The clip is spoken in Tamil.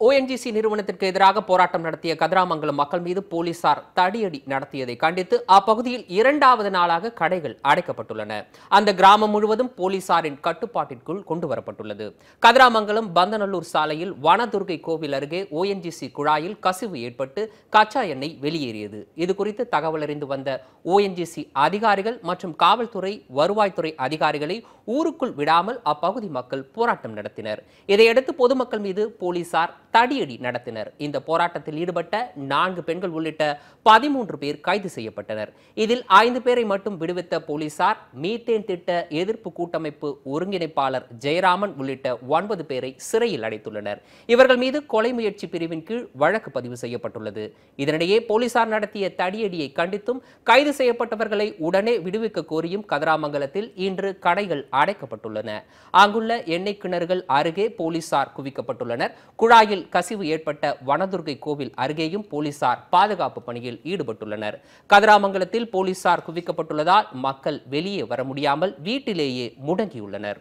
ONGC நிறுவனத்திற்கு எதிராக போராட்டம் நடத்திய கதிராமங்கலம் மக்கள் மீது போலீசார் தடியடி நடத்தியதை கண்டித்து அப்பகுதியில் இரண்டாவது நாளாக கடைகள் அடைக்கப்பட்டுள்ளன. அந்த கிராமம் முழுவதும் போலீசாரின் கட்டுப்பாட்டிற்குள் கொண்டு வரப்பட்டுள்ளது. கதிராமங்கலம் பந்தநல்லூர் சாலையில் வனதுர்கை கோவில் அருகே ONGC குழாயில் கசிவு ஏற்பட்டு கச்சா எண்ணெய் வெளியேறியது. இதுகுறித்து தகவல் அறிந்து வந்த ONGC அதிகாரிகள் மற்றும் காவல்துறை வருவாய்த்துறை அதிகாரிகளை ஊருக்குள் விடாமல் அப்பகுதி மக்கள் போராட்டம் நடத்தினர். இதையடுத்து பொதுமக்கள் மீது போலீசார் தடியடி நடத்தினர். இந்த போராட்டத்தில் ஈடுபட்ட 4 பெண்கள் உள்ளிட்ட 13 பேர் கைது செய்யப்பட்டனர். இதில் 5 பேரை மட்டும் விடுவித்த போலீசார் மீத்தேன் திட்ட எதிர்ப்பு கூட்டமைப்பு ஒருங்கிணைப்பாளர் ஜெயராமன் உள்ளிட்ட 9 பேரை சிறையில் அடைத்துள்ளனர். இவர்கள் மீது கொலை முயற்சி பிரிவின் கீழ் வழக்கு பதிவு செய்யப்பட்டுள்ளது. இதனிடையே போலீசார் நடத்திய தடியடியை கண்டித்தும் கைது செய்யப்பட்டவர்களை உடனே விடுவிக்க கோரியும் கதிராமங்கலத்தில் இன்று கடைகள் அடைக்கப்பட்டுள்ளன. அங்குள்ள எண்ணெய் கிணறுகள் அருகே போலீசார் குவிக்கப்பட்டுள்ளனர். குழாயில் கசிவு ஏற்பட்ட வனதுர்கை கோவில் அருகேயும் போலீசார் பாதுகாப்பு பணியில் ஈடுபட்டுள்ளனர். கதிராமங்கலத்தில் போலீசார் குவிக்கப்பட்டுள்ளதால் மக்கள் வெளியே வர முடியாமல் வீட்டிலேயே முடங்கியுள்ளனர்.